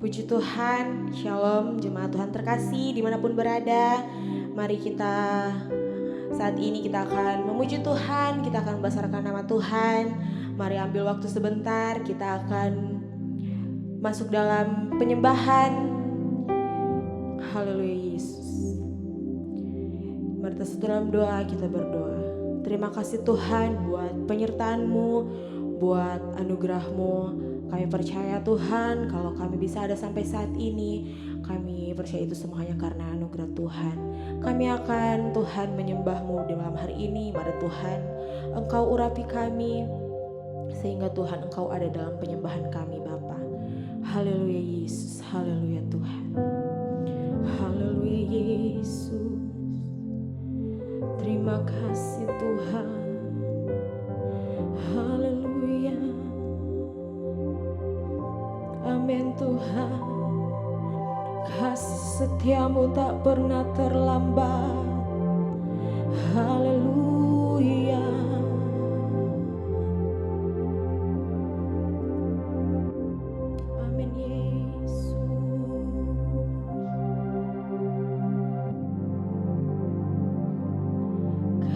Puji Tuhan, Shalom jemaat Tuhan terkasih dimanapun berada. Mari kita saat ini kita akan memuji Tuhan, kita akan membesarkan nama Tuhan. Mari ambil waktu sebentar, kita akan masuk dalam penyembahan. Haleluya Yesus. Mari kita dalam doa, kita berdoa. Terima kasih Tuhan buat penyertaan-Mu, buat anugerah-Mu. Kami percaya Tuhan kalau kami bisa ada sampai saat ini, kami percaya itu semuanya karena anugerah Tuhan. Kami akan Tuhan menyembah-Mu di malam hari ini. Mari Tuhan Engkau urapi kami sehingga Tuhan Engkau ada dalam penyembahan kami Bapa. Haleluya Yesus, haleluya Tuhan. Haleluya Yesus. Terima kasih Tuhan. Haleluya. Amin Tuhan. Kasih setiamu tak pernah terlambat. Haleluya. Amin Yesus.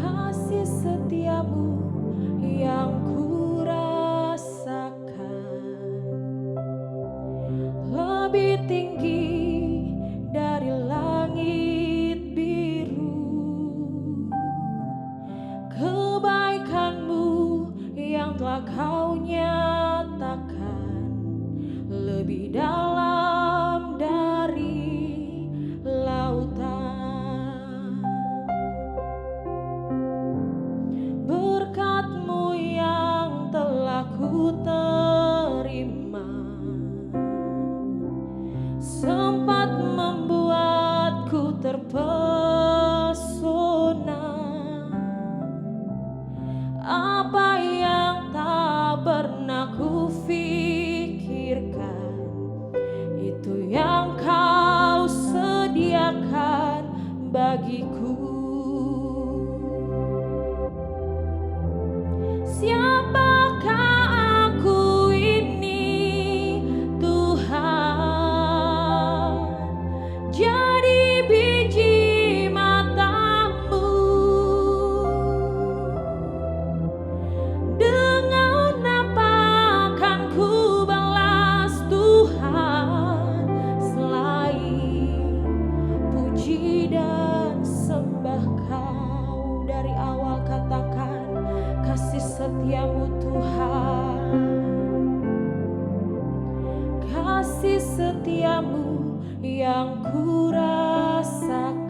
Kasih setiamu yang lebih tinggi dari langit biru. Kebaikan-Mu yang telah Kau nyatakan lebih dalam dari lautan. Berkat-Mu yang telah ku terima sempat membuatku terpesona. Apa yang tak pernah kufikirkan, itu yang Kau sediakan bagiku. Siapakah aku ini Tuhan? Jadi biji mata-Mu. Dengan apa akan ku balas Tuhan selain puji dan sembah Kau. Dari awal katakan kasih setiamu Tuhan. Kasih setiamu yang ku rasakan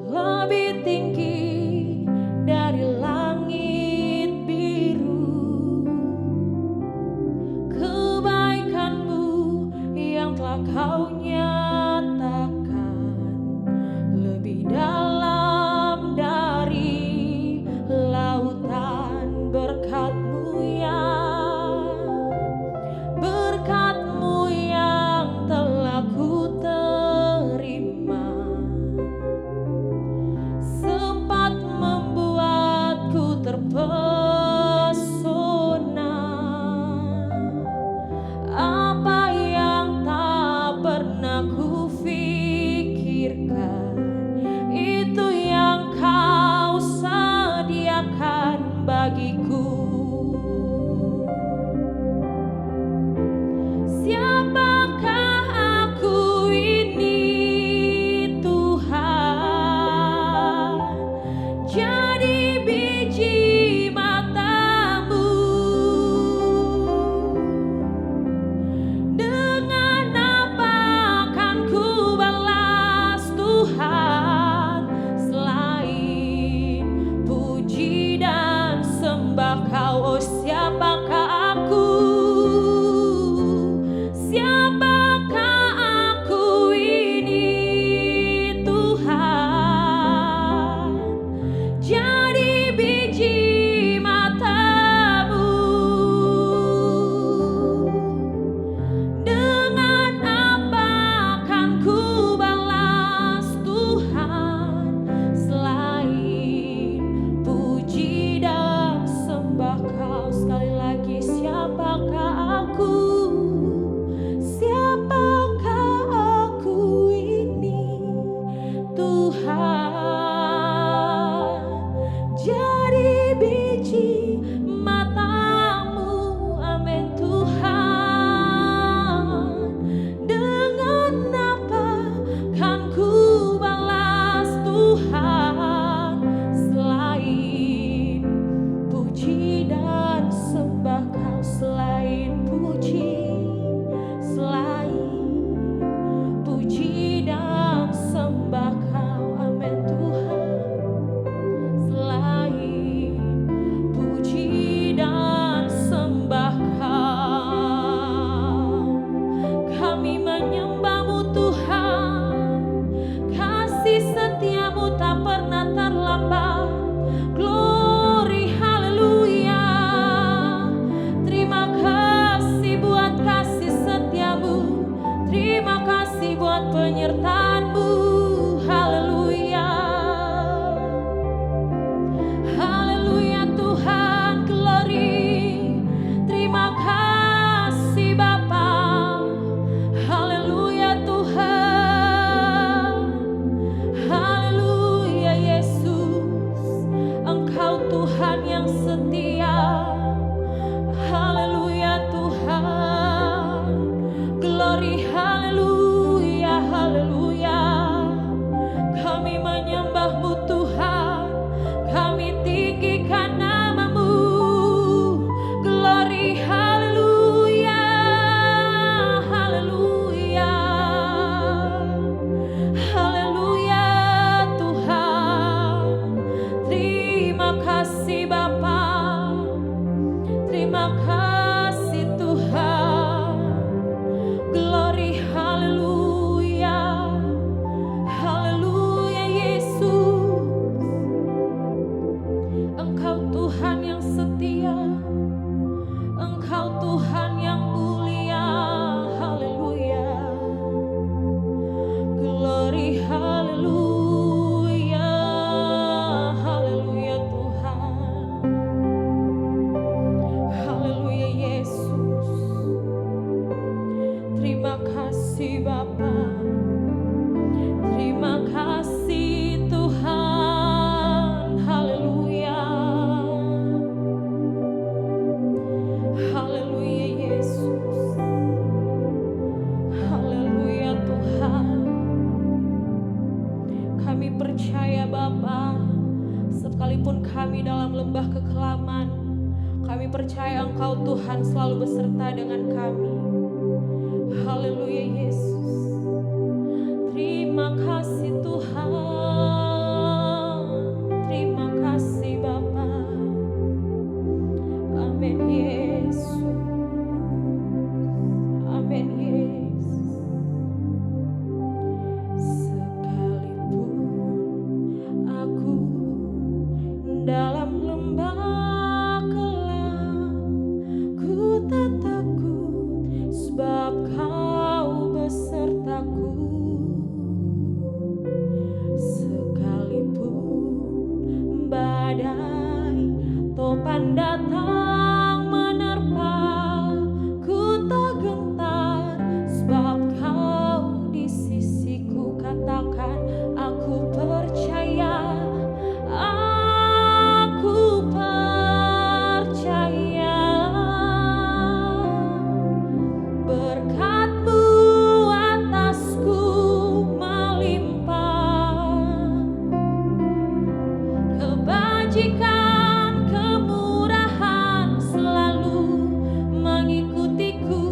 lebih tinggi dari langit biru. Kebaikan-Mu yang telah Kau nyatakan lebih dalam dari lautan. Berkat-Mu yang telah ku terima sempat membuatku terpesona. Apa yang tak pernah kasih Bapa. Terima kasih Tuhan. Haleluya. Haleluya Yesus. Haleluya Tuhan. Kami percaya Bapa, sekalipun kami dalam lembah kekelaman, kami percaya Engkau Tuhan selalu beserta dengan kami. Haleluya Yesus. Terima kasih Tuhan. Terima kasih Bapa. Amin Yesus. Amin Yesus. Sekalipun aku dalam lembah kelam, ku tak takut sebab Kau besertaku. Sekalipun badai topan datang menerpa, ku tak gentar sebab Kau di sisiku. Katakan, aku percaya. Aku percaya berkat-Mu atasku melimpah, kebajikan kemurahan selalu mengikutiku.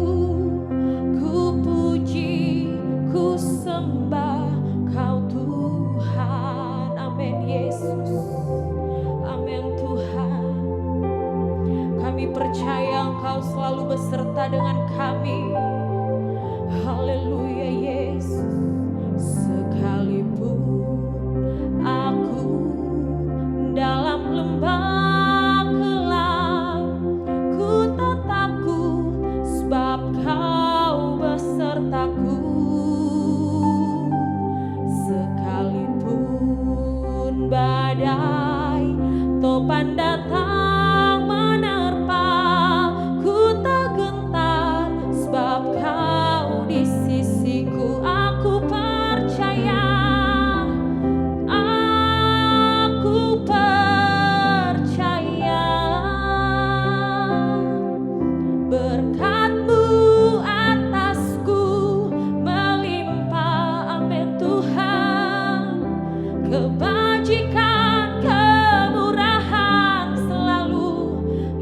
Ku puji, ku sembah Kau Tuhan. Amin Yesus. Amin Tuhan. Kami percaya Engkau selalu beserta dengan kami. Haleluya Yesus. Sekalipun aku dalam lembah kelam, ku tak takut sebab Kau besertaku. Sekalipun badai topan datang menerpa, ku tak gentar sebab Kau di sisiku. Aku percaya. Aku percaya berkat-Mu atasku melimpah. Amin Tuhan. Kebajikan kemurahan selalu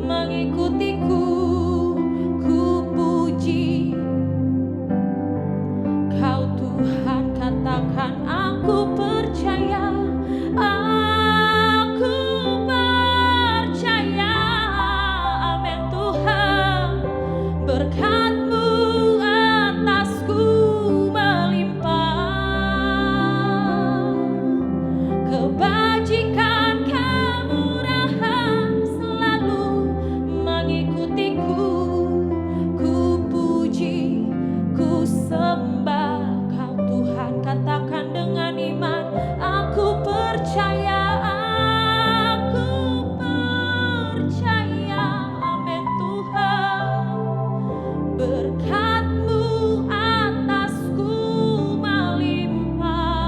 mengikutiku. Ku puji Kau Tuhan. Katakan, aku percaya. Aku percaya. Amin Tuhan. Berkat-Mu atasku melimpah, kebajikan kemurahan selalu mengikutiku. Ku puji, ku sembah Kau Tuhan. Katakan dengan iman, aku percaya. Aku percaya. Amin Tuhan. Berkat-Mu atasku melimpah,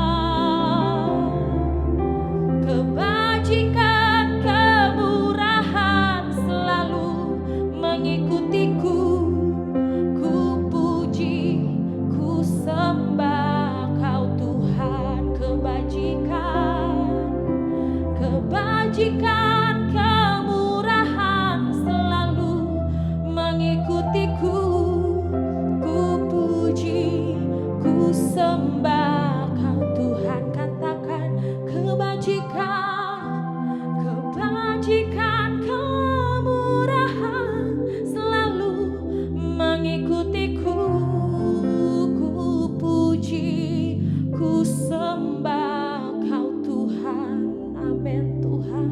kebajikan kemurahan selalu mengikutiku. Ku puji, ku sembah Kau Tuhan. Kebajikan kemurahan selalu mengikutiku. Ku puji, ku sembah Kau Tuhan. Katakan, kebajikan kemurahan selalu mengikutiku. Ku puji, ku sembah Kau Tuhan. Amin Tuhan.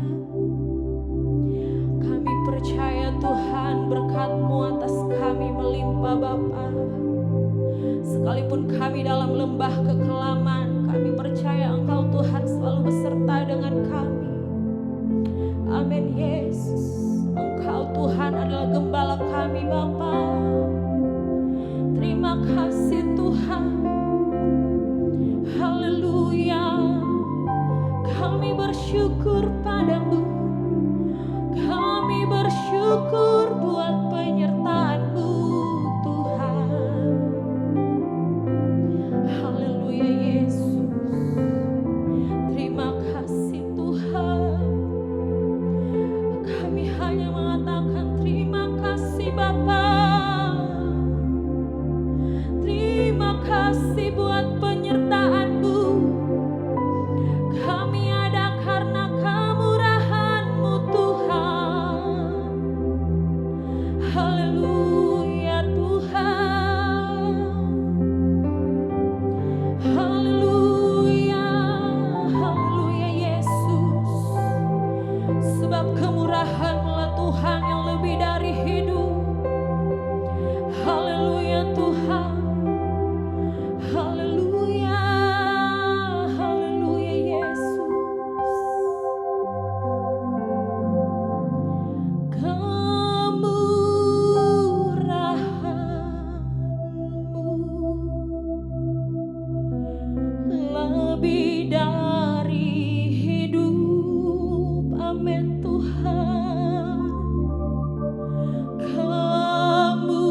Kami percaya Tuhan, berkat-Mu atas kami melimpah Bapa. Sekalipun kami dalam lembah kekelaman, kami percaya Engkau Tuhan selalu beserta dengan kami. Amin Yesus. Engkau Tuhan adalah gembala kami Bapa. Terima kasih kasih buat penyertaan-Mu. Kami ada karena kemurahan-Mu Tuhan. Haleluya Tuhan. Haleluya, haleluya Yesus. Sebab kemurahan-Mu Tuhan yang lebih dari hidup. Haleluya Tuhan. Haleluya, haleluya Yesus. Kemurahan-Mu lebih dari hidup. Amin Tuhan. Kemurahan-Mu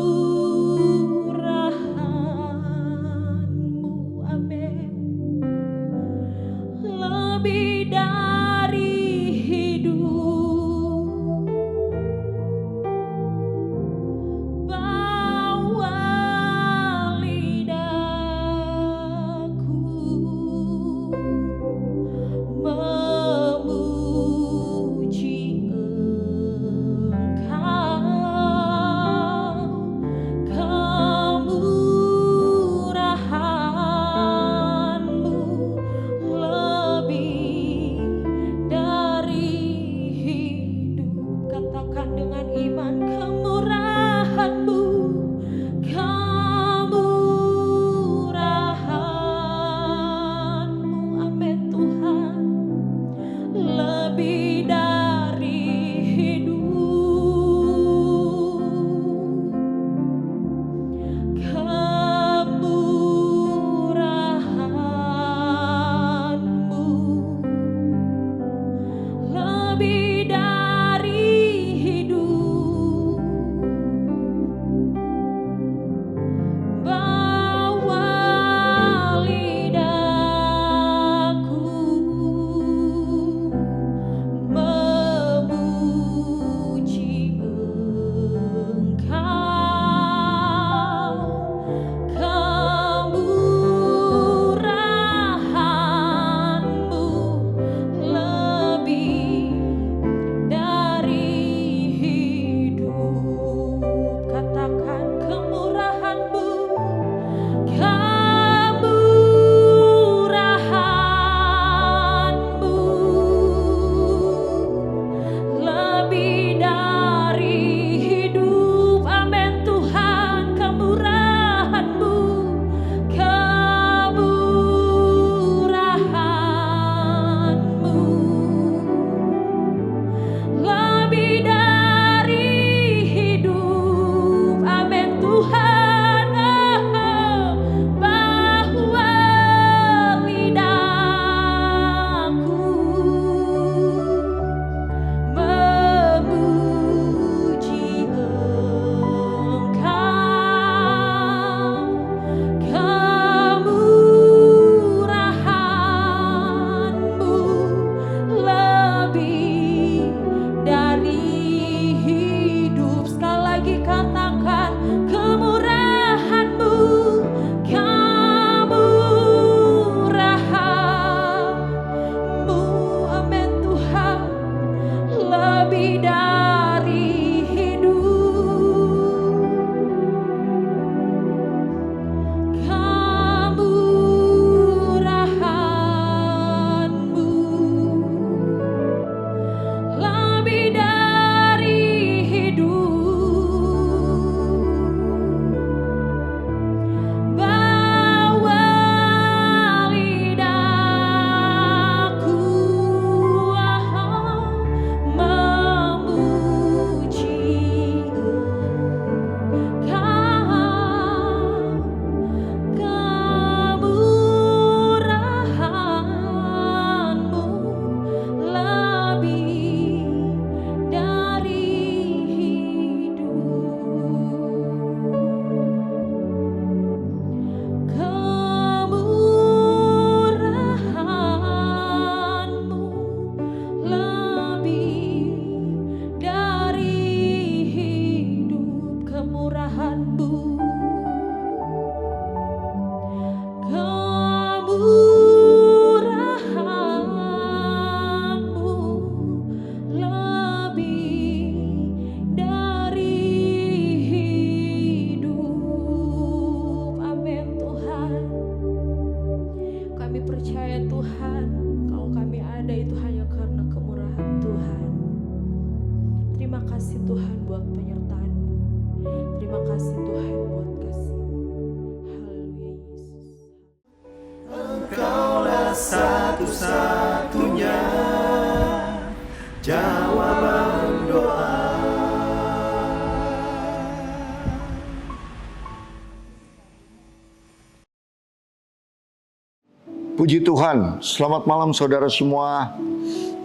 Puji Tuhan, selamat malam saudara semua.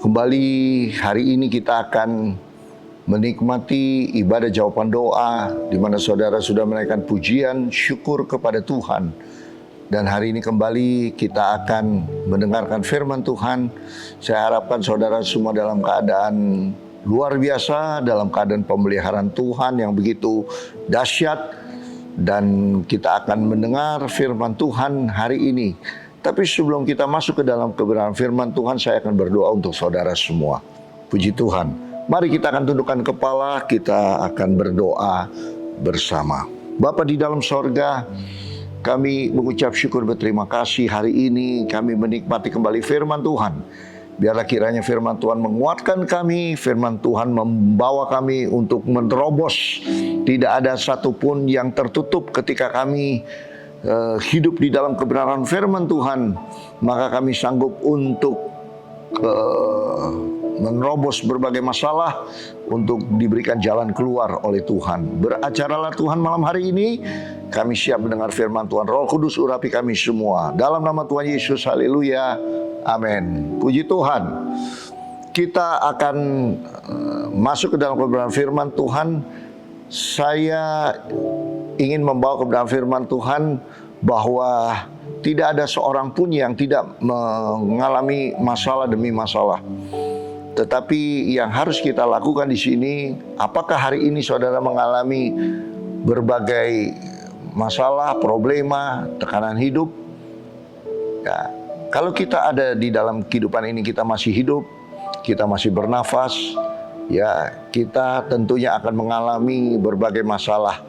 Kembali hari ini kita akan menikmati ibadah jawaban doa, di mana saudara sudah menaikkan pujian syukur kepada Tuhan. Dan hari ini kembali kita akan mendengarkan firman Tuhan. Saya harapkan saudara semua dalam keadaan luar biasa, dalam keadaan pemeliharaan Tuhan yang begitu dahsyat. Dan kita akan mendengar firman Tuhan hari ini. Tapi sebelum kita masuk ke dalam kebenaran firman Tuhan, saya akan berdoa untuk saudara semua. Puji Tuhan. Mari kita akan tundukkan kepala, kita akan berdoa bersama. Bapa di dalam sorga, kami mengucap syukur berterima kasih hari ini kami menikmati kembali firman Tuhan. Biarlah kiranya firman Tuhan menguatkan kami, firman Tuhan membawa kami untuk menerobos. Tidak ada satupun yang tertutup ketika kami hidup di dalam kebenaran firman Tuhan, maka kami sanggup untuk menerobos berbagai masalah untuk diberikan jalan keluar oleh Tuhan. Beracaralah Tuhan malam hari ini, kami siap mendengar firman Tuhan. Roh Kudus urapi kami semua. Dalam nama Tuhan Yesus, haleluya, amin. Puji Tuhan. Kita akan masuk ke dalam kebenaran firman Tuhan. Saya ingin membawa kebenaran firman Tuhan bahwa tidak ada seorang pun yang tidak mengalami masalah demi masalah. Tetapi yang harus kita lakukan di sini, apakah hari ini saudara mengalami berbagai masalah, problema, tekanan hidup? Ya, kalau kita ada di dalam kehidupan ini, kita masih hidup, kita masih bernafas, ya kita tentunya akan mengalami berbagai masalah,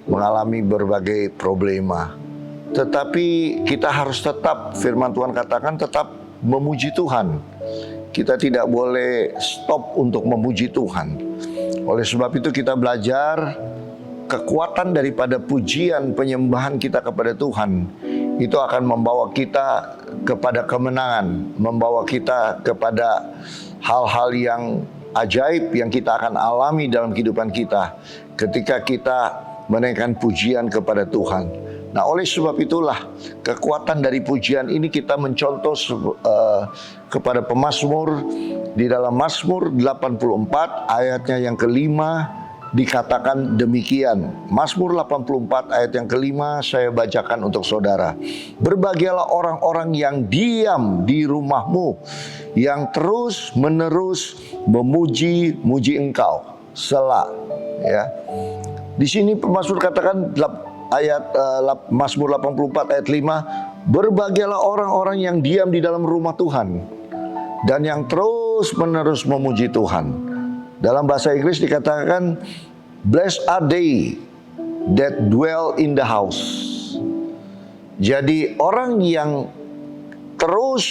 mengalami berbagai problema. Tetapi kita harus tetap, firman Tuhan katakan, tetap memuji Tuhan. Kita tidak boleh stop untuk memuji Tuhan. Oleh sebab itu kita belajar kekuatan daripada pujian penyembahan kita kepada Tuhan. Itu akan membawa kita kepada kemenangan, membawa kita kepada hal-hal yang ajaib yang kita akan alami dalam kehidupan kita ketika kita menaikkan pujian kepada Tuhan. Nah, oleh sebab itulah kekuatan dari pujian ini kita mencontoh kepada pemazmur. Di dalam Mazmur 84 ayatnya yang kelima dikatakan demikian. Mazmur 84 ayat yang kelima saya bacakan untuk saudara. Berbahagialah orang-orang yang diam di rumahmu, yang terus menerus memuji-muji engkau. Selah. Ya. Di sini pemazmur katakan ayat Mazmur 84 ayat 5, berbahagialah orang-orang yang diam di dalam rumah Tuhan dan yang terus menerus memuji Tuhan. Dalam bahasa Inggris dikatakan, blessed are they that dwell in the house. Jadi orang yang terus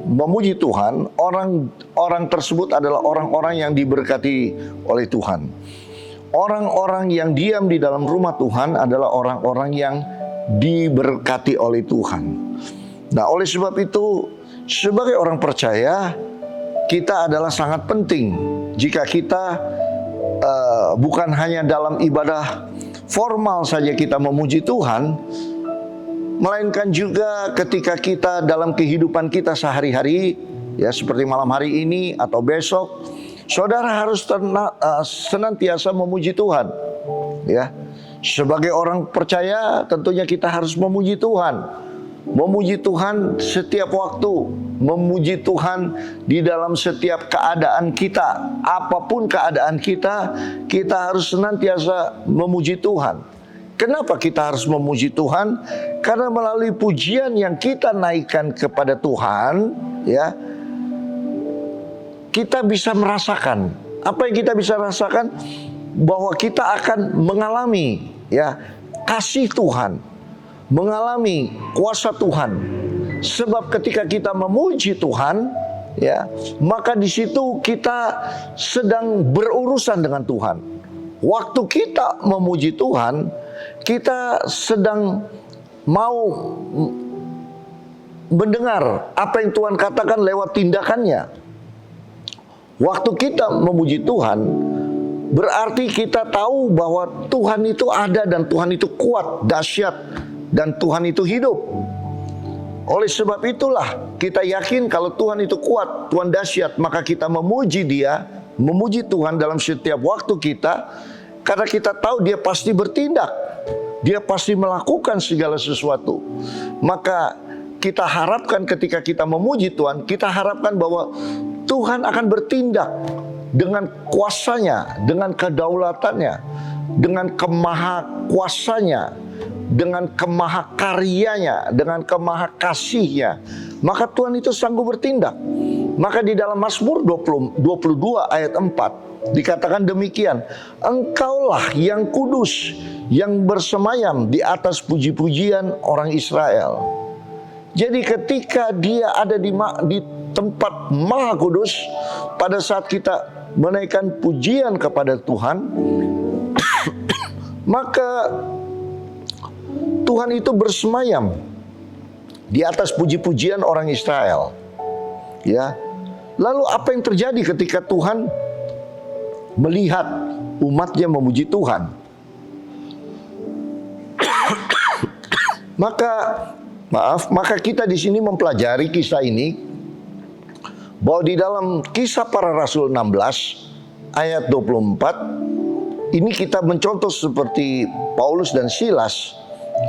memuji Tuhan, orang tersebut adalah orang-orang yang diberkati oleh Tuhan. Orang-orang yang diam di dalam rumah Tuhan adalah orang-orang yang diberkati oleh Tuhan. Nah, oleh sebab itu, sebagai orang percaya, kita adalah sangat penting jika kita bukan hanya dalam ibadah formal saja kita memuji Tuhan, melainkan juga ketika kita dalam kehidupan kita sehari-hari, ya seperti malam hari ini atau besok, saudara harus senantiasa memuji Tuhan. Ya, sebagai orang percaya tentunya kita harus memuji Tuhan. Memuji Tuhan setiap waktu, memuji Tuhan di dalam setiap keadaan kita. Apapun keadaan kita, kita harus senantiasa memuji Tuhan. Kenapa kita harus memuji Tuhan? Karena melalui pujian yang kita naikkan kepada Tuhan, ya, kita bisa merasakan. Apa yang kita bisa rasakan? Bahwa kita akan mengalami, ya, kasih Tuhan, mengalami kuasa Tuhan. Sebab ketika kita memuji Tuhan, ya, maka di situ kita sedang berurusan dengan Tuhan. Waktu kita memuji Tuhan, kita sedang mau mendengar apa yang Tuhan katakan lewat tindakannya. Waktu kita memuji Tuhan, berarti kita tahu bahwa Tuhan itu ada dan Tuhan itu kuat, dahsyat, dan Tuhan itu hidup. Oleh sebab itulah kita yakin kalau Tuhan itu kuat, Tuhan dahsyat, maka kita memuji Dia, memuji Tuhan dalam setiap waktu kita, karena kita tahu Dia pasti bertindak, Dia pasti melakukan segala sesuatu. Maka kita harapkan ketika kita memuji Tuhan, kita harapkan bahwa Tuhan akan bertindak dengan kuasanya, dengan kedaulatannya, dengan kemahakuasanya, dengan kemahakaryanya, dengan kemahakasihnya. Maka Tuhan itu sanggup bertindak. Maka di dalam Mazmur 22 ayat 4 dikatakan demikian, Engkaulah yang kudus, yang bersemayam di atas puji-pujian orang Israel. Jadi ketika Dia ada di tempat Maha Kudus, pada saat kita menaikkan pujian kepada Tuhan, maka Tuhan itu bersemayam di atas puji-pujian orang Israel. Ya. Lalu apa yang terjadi ketika Tuhan melihat umatnya memuji Tuhan? Maka kita di sini mempelajari kisah ini, bahwa di dalam Kisah Para Rasul 16 ayat 24 ini kita mencontoh seperti Paulus dan Silas,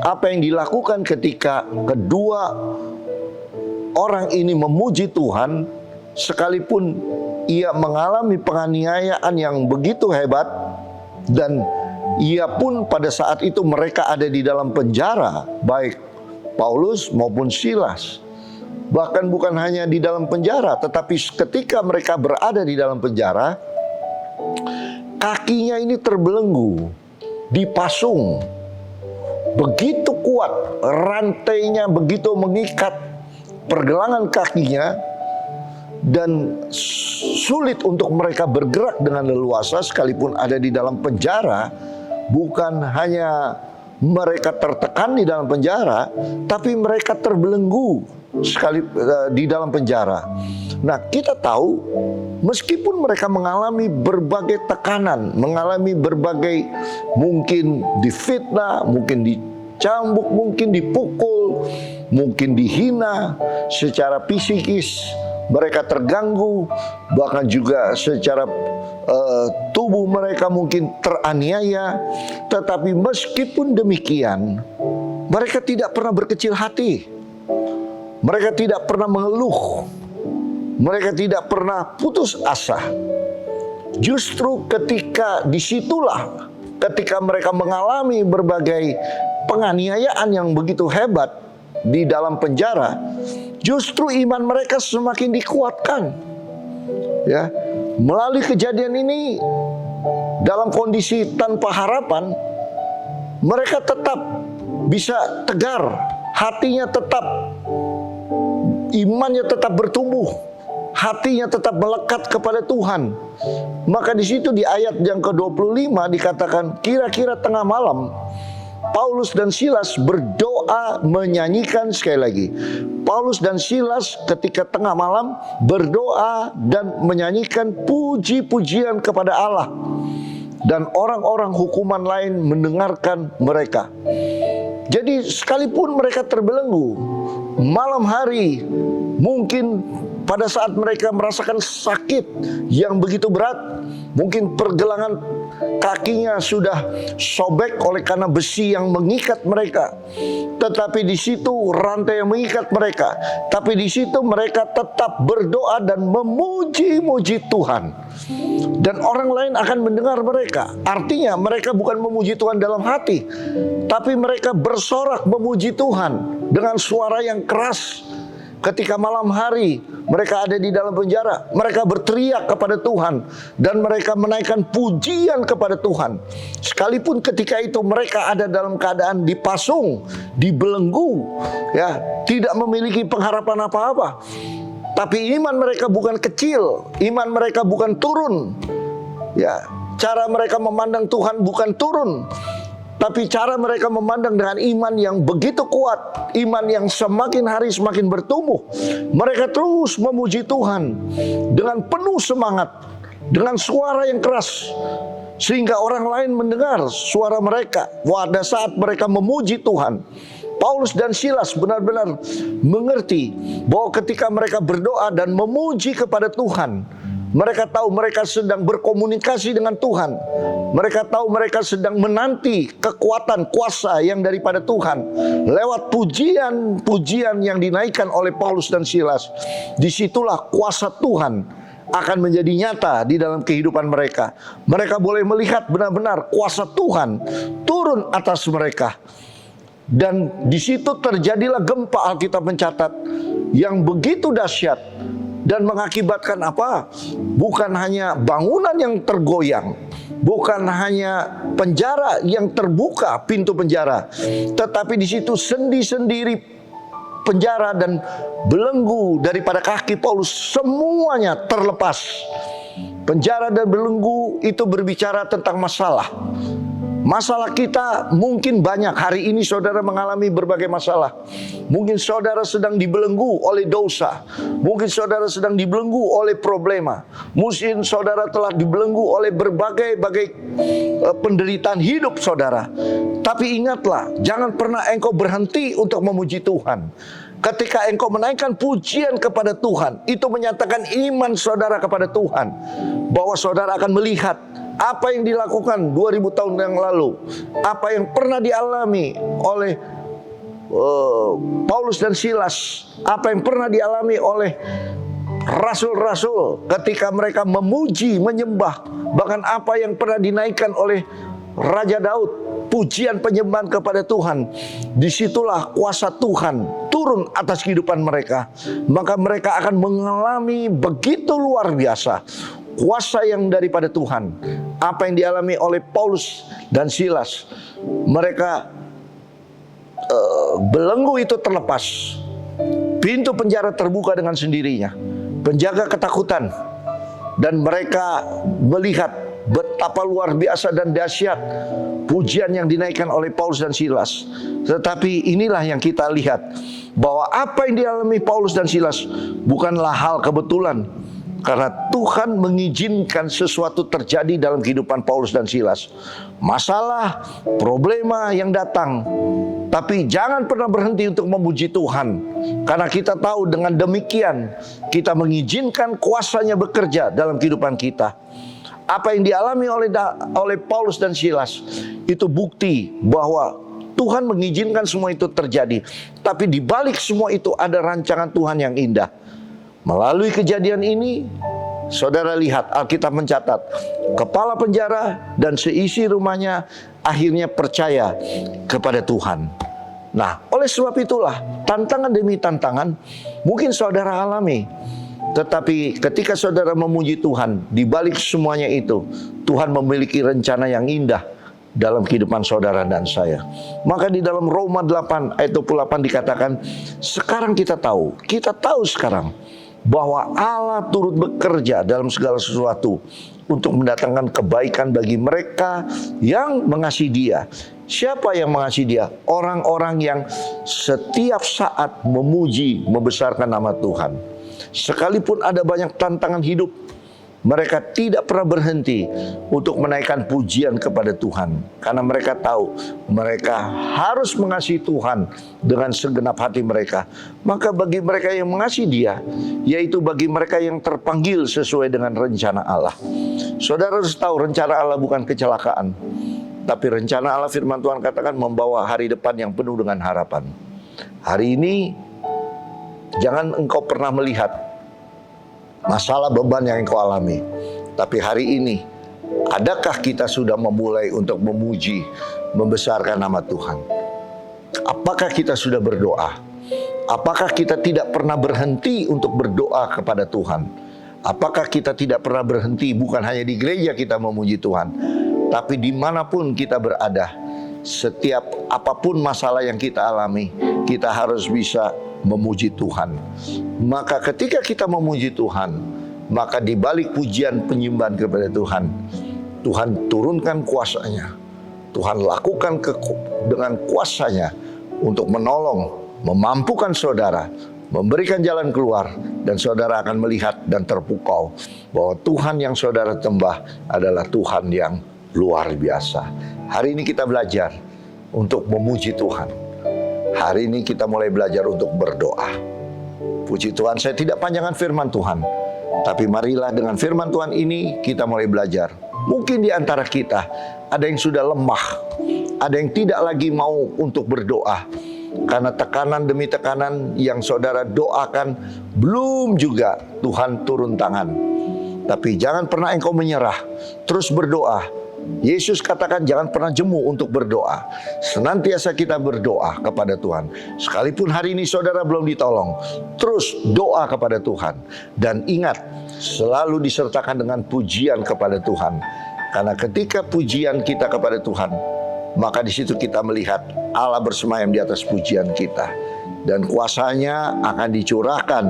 apa yang dilakukan ketika kedua orang ini memuji Tuhan, sekalipun ia mengalami penganiayaan yang begitu hebat, dan ia pun pada saat itu mereka ada di dalam penjara, baik Paulus maupun Silas. Bahkan bukan hanya di dalam penjara, tetapi ketika mereka berada di dalam penjara, kakinya ini terbelenggu, dipasung. Begitu kuat, rantainya begitu mengikat pergelangan kakinya, dan sulit untuk mereka bergerak dengan leluasa sekalipun ada di dalam penjara. Bukan hanya mereka tertekan di dalam penjara, tapi mereka terbelenggu di dalam penjara. Nah, kita tahu meskipun mereka mengalami berbagai tekanan, mengalami berbagai, mungkin difitnah, mungkin dicambuk, mungkin dipukul, mungkin dihina secara psikis, mereka terganggu, bahkan juga secara tubuh mereka mungkin teraniaya. Tetapi meskipun demikian, mereka tidak pernah berkecil hati. Mereka tidak pernah mengeluh. Mereka tidak pernah putus asa. Justru ketika disitulah, ketika mereka mengalami berbagai penganiayaan yang begitu hebat di dalam penjara, justru iman mereka semakin dikuatkan. Ya, melalui kejadian ini, dalam kondisi tanpa harapan, mereka tetap bisa tegar, hatinya tetap, imannya tetap bertumbuh, hatinya tetap melekat kepada Tuhan. Maka di situ di ayat yang ke-25 dikatakan, kira-kira tengah malam, Paulus dan Silas berdoa menyanyikan, sekali lagi, Paulus dan Silas ketika tengah malam berdoa dan menyanyikan puji-pujian kepada Allah. Dan orang-orang hukuman lain mendengarkan mereka. Jadi sekalipun mereka terbelenggu, malam hari, mungkin pada saat mereka merasakan sakit yang begitu berat, mungkin pergelangan kakinya sudah sobek oleh karena besi yang mengikat mereka. Tetapi di situ rantai yang mengikat mereka. Tapi di situ mereka tetap berdoa dan memuji-muji Tuhan. Dan orang lain akan mendengar mereka. Artinya mereka bukan memuji Tuhan dalam hati, tapi mereka bersorak memuji Tuhan dengan suara yang keras. Ketika malam hari mereka ada di dalam penjara, mereka berteriak kepada Tuhan dan mereka menaikkan pujian kepada Tuhan. Sekalipun ketika itu mereka ada dalam keadaan dipasung, dibelenggu, ya, tidak memiliki pengharapan apa-apa. Tapi iman mereka bukan kecil, iman mereka bukan turun. Ya, cara mereka memandang Tuhan bukan turun, tapi cara mereka memandang dengan iman yang begitu kuat, iman yang semakin hari semakin bertumbuh. Mereka terus memuji Tuhan dengan penuh semangat, dengan suara yang keras, sehingga orang lain mendengar suara mereka. Pada saat mereka memuji Tuhan, Paulus dan Silas benar-benar mengerti bahwa ketika mereka berdoa dan memuji kepada Tuhan, mereka tahu mereka sedang berkomunikasi dengan Tuhan. Mereka tahu mereka sedang menanti kekuatan kuasa yang daripada Tuhan. Lewat pujian-pujian yang dinaikkan oleh Paulus dan Silas, disitulah kuasa Tuhan akan menjadi nyata di dalam kehidupan mereka. Mereka boleh melihat benar-benar kuasa Tuhan turun atas mereka. Dan di situ terjadilah gempa, Alkitab mencatat, yang begitu dahsyat dan mengakibatkan apa? Bukan hanya bangunan yang tergoyang, bukan hanya penjara yang terbuka, pintu penjara, tetapi di situ sendi-sendi penjara dan belenggu daripada kaki Paulus semuanya terlepas. Penjara dan belenggu itu berbicara tentang masalah. Masalah kita mungkin banyak. Hari ini saudara mengalami berbagai masalah. Mungkin saudara sedang dibelenggu oleh dosa. Mungkin saudara sedang dibelenggu oleh problema. Mungkin saudara telah dibelenggu oleh berbagai penderitaan hidup saudara. Tapi ingatlah, jangan pernah engkau berhenti untuk memuji Tuhan. Ketika engkau menaikkan pujian kepada Tuhan, itu menyatakan iman saudara kepada Tuhan. Bahwa saudara akan melihat apa yang dilakukan 2000 tahun yang lalu, apa yang pernah dialami oleh Paulus dan Silas, apa yang pernah dialami oleh rasul-rasul ketika mereka memuji, menyembah, bahkan apa yang pernah dinaikkan oleh Raja Daud, pujian penyembahan kepada Tuhan. Disitulah kuasa Tuhan turun atas kehidupan mereka. Maka mereka akan mengalami begitu luar biasa kuasa yang daripada Tuhan. Apa yang dialami oleh Paulus dan Silas, mereka belenggu itu terlepas, pintu penjara terbuka dengan sendirinya, penjaga ketakutan, dan mereka melihat betapa luar biasa dan dahsyat pujian yang dinaikkan oleh Paulus dan Silas. Tetapi inilah yang kita lihat, bahwa apa yang dialami Paulus dan Silas bukanlah hal kebetulan, karena Tuhan mengizinkan sesuatu terjadi dalam kehidupan Paulus dan Silas. Masalah, problema yang datang, tapi jangan pernah berhenti untuk memuji Tuhan. Karena kita tahu dengan demikian kita mengizinkan kuasanya bekerja dalam kehidupan kita. Apa yang dialami oleh Paulus dan Silas itu bukti bahwa Tuhan mengizinkan semua itu terjadi. Tapi di balik semua itu ada rancangan Tuhan yang indah. Melalui kejadian ini, saudara lihat, Alkitab mencatat, kepala penjara dan seisi rumahnya akhirnya percaya kepada Tuhan. Nah, oleh sebab itulah, tantangan demi tantangan mungkin saudara alami. Tetapi ketika saudara memuji Tuhan, di balik semuanya itu, Tuhan memiliki rencana yang indah dalam kehidupan saudara dan saya. Maka di dalam Roma 8 ayat 28 dikatakan, sekarang kita tahu sekarang bahwa Allah turut bekerja dalam segala sesuatu untuk mendatangkan kebaikan bagi mereka yang mengasihi Dia. Siapa yang mengasihi Dia? Orang-orang yang setiap saat memuji, membesarkan nama Tuhan. Sekalipun ada banyak tantangan hidup, mereka tidak pernah berhenti untuk menaikkan pujian kepada Tuhan. Karena mereka tahu mereka harus mengasihi Tuhan dengan segenap hati mereka. Maka bagi mereka yang mengasihi Dia, yaitu bagi mereka yang terpanggil sesuai dengan rencana Allah. Saudara harus tahu, rencana Allah bukan kecelakaan, tapi rencana Allah, firman Tuhan katakan, membawa hari depan yang penuh dengan harapan. Hari ini jangan engkau pernah melihat masalah beban yang engkau alami. Tapi hari ini, adakah kita sudah memulai untuk memuji, membesarkan nama Tuhan? Apakah kita sudah berdoa? Apakah kita tidak pernah berhenti untuk berdoa kepada Tuhan? Apakah kita tidak pernah berhenti, bukan hanya di gereja kita memuji Tuhan, tapi dimanapun kita berada, setiap apapun masalah yang kita alami, kita harus bisa memuji Tuhan. Maka ketika kita memuji Tuhan, maka di balik pujian penyembahan kepada Tuhan, Tuhan turunkan kuasanya. Tuhan lakukan dengan kuasanya untuk menolong, memampukan saudara, memberikan jalan keluar, dan saudara akan melihat dan terpukau bahwa Tuhan yang saudara sembah adalah Tuhan yang luar biasa. Hari ini kita belajar untuk memuji Tuhan. Hari ini kita mulai belajar untuk berdoa. Puji Tuhan, saya tidak panjangkan firman Tuhan, tapi marilah dengan firman Tuhan ini kita mulai belajar. Mungkin di antara kita ada yang sudah lemah, ada yang tidak lagi mau untuk berdoa karena tekanan demi tekanan yang saudara doakan belum juga Tuhan turun tangan. Tapi jangan pernah engkau menyerah, terus berdoa. Yesus katakan jangan pernah jemu untuk berdoa. Senantiasa kita berdoa kepada Tuhan. Sekalipun hari ini saudara belum ditolong, terus doa kepada Tuhan. Dan ingat, selalu disertakan dengan pujian kepada Tuhan. Karena ketika pujian kita kepada Tuhan, maka di situ kita melihat Allah bersemayam di atas pujian kita. Dan kuasanya akan dicurahkan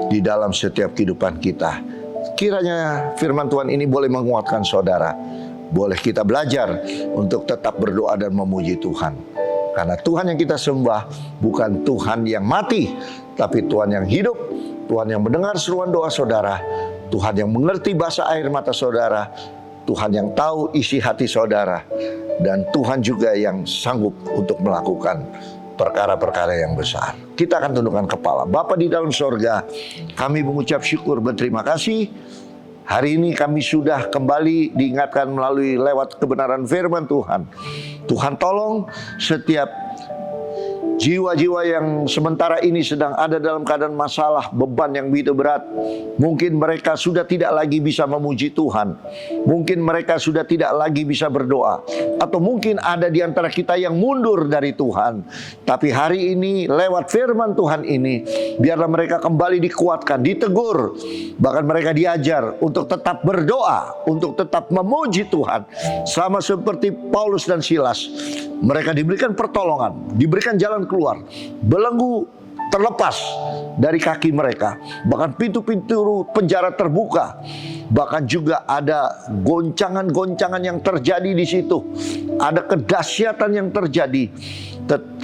di dalam setiap kehidupan kita. Kiranya firman Tuhan ini boleh menguatkan saudara. Boleh kita belajar untuk tetap berdoa dan memuji Tuhan. Karena Tuhan yang kita sembah bukan Tuhan yang mati, tapi Tuhan yang hidup, Tuhan yang mendengar seruan doa saudara, Tuhan yang mengerti bahasa air mata saudara, Tuhan yang tahu isi hati saudara, dan Tuhan juga yang sanggup untuk melakukan perkara-perkara yang besar. Kita akan tundukkan kepala. Bapa di dalam sorga, kami mengucap syukur berterima kasih. Hari ini kami sudah kembali diingatkan melalui lewat kebenaran firman Tuhan. Tuhan tolong setiap jiwa-jiwa yang sementara ini sedang ada dalam keadaan masalah, beban yang begitu berat. Mungkin mereka sudah tidak lagi bisa memuji Tuhan. Mungkin mereka sudah tidak lagi bisa berdoa. Atau mungkin ada di antara kita yang mundur dari Tuhan. Tapi hari ini lewat firman Tuhan ini, biarlah mereka kembali dikuatkan, ditegur. Bahkan mereka diajar untuk tetap berdoa, untuk tetap memuji Tuhan. Sama seperti Paulus dan Silas. Mereka diberikan pertolongan, diberikan jalan keluar, belenggu terlepas dari kaki mereka, bahkan pintu-pintu penjara terbuka, bahkan juga ada goncangan-goncangan yang terjadi di situ, ada kedahsyatan yang terjadi,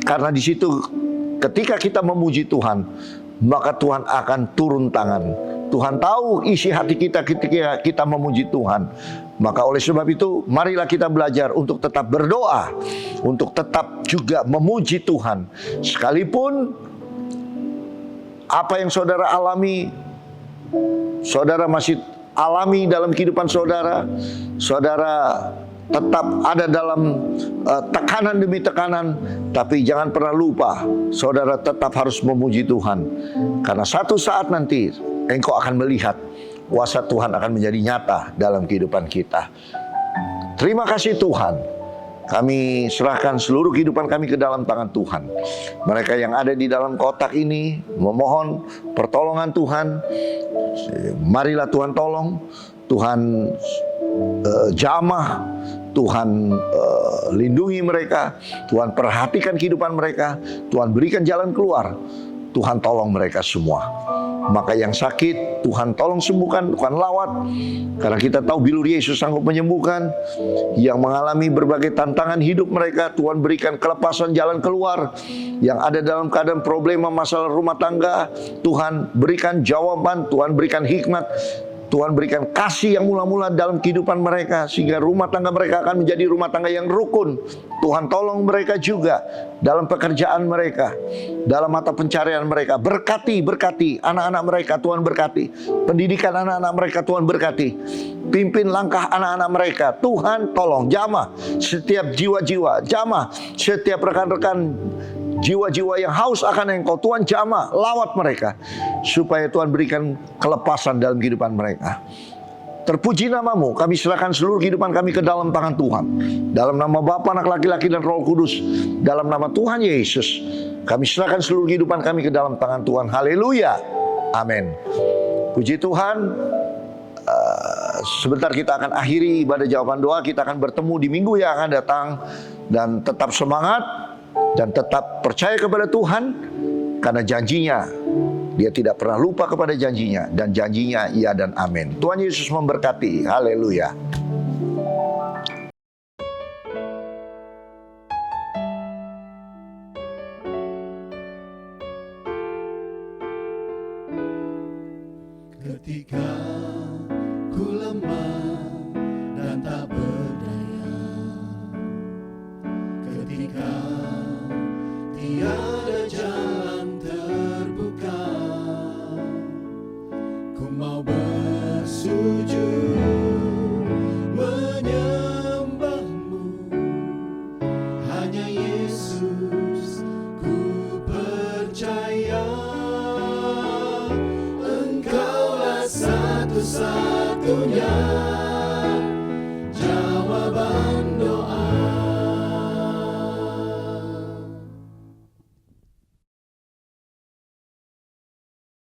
karena di situ ketika kita memuji Tuhan, maka Tuhan akan turun tangan. Tuhan tahu isi hati kita ketika kita memuji Tuhan. Maka oleh sebab itu, marilah kita belajar untuk tetap berdoa, untuk tetap juga memuji Tuhan. Sekalipun apa yang saudara alami, saudara masih alami dalam kehidupan saudara, saudara tetap ada dalam tekanan demi tekanan, tapi jangan pernah lupa, saudara tetap harus memuji Tuhan. Karena satu saat nanti, engkau akan melihat kuasa Tuhan akan menjadi nyata dalam kehidupan kita. Terima kasih Tuhan. Kami serahkan seluruh kehidupan kami ke dalam tangan Tuhan. Mereka yang ada di dalam kotak ini memohon pertolongan Tuhan. Marilah Tuhan tolong. Tuhan jamah. Tuhan lindungi mereka. Tuhan perhatikan kehidupan mereka. Tuhan berikan jalan keluar. Tuhan tolong mereka semua. Maka yang sakit Tuhan tolong sembuhkan, Tuhan lawat. Karena kita tahu bilur Yesus sanggup menyembuhkan. Yang mengalami berbagai tantangan hidup mereka, Tuhan berikan kelepasan jalan keluar. Yang ada dalam keadaan problema masalah rumah tangga, Tuhan berikan jawaban, Tuhan berikan hikmat, Tuhan berikan kasih yang mula-mula dalam kehidupan mereka, sehingga rumah tangga mereka akan menjadi rumah tangga yang rukun. Tuhan tolong mereka juga dalam pekerjaan mereka, dalam mata pencarian mereka. Berkati anak-anak mereka, Tuhan berkati. Pendidikan anak-anak mereka, Tuhan berkati. Pimpin langkah anak-anak mereka, Tuhan tolong. Jamah setiap jiwa-jiwa, jamah setiap rekan-rekan jiwa-jiwa yang haus akan Engkau, Tuhan jamah, lawat mereka, supaya Tuhan berikan kelepasan dalam kehidupan mereka. Terpuji namamu, kami serahkan seluruh kehidupan kami ke dalam tangan Tuhan. Dalam nama Bapa, Anak laki-laki dan Roh Kudus, dalam nama Tuhan Yesus, kami serahkan seluruh kehidupan kami ke dalam tangan Tuhan. Haleluya, amin. Puji Tuhan. Sebentar kita akan akhiri ibadah jawaban doa. Kita akan bertemu di minggu yang akan datang. Dan tetap semangat dan tetap percaya kepada Tuhan, karena janjinya, Dia tidak pernah lupa kepada janjinya, dan janjinya iya dan amin. Tuhan Yesus memberkati. Haleluya. Ketika ku lemah dan tak berdaya, ketika tiada jalan terbuka. Ku mau bersujud menyembahmu, hanya Yesus ku percaya. Engkaulah satu-satunya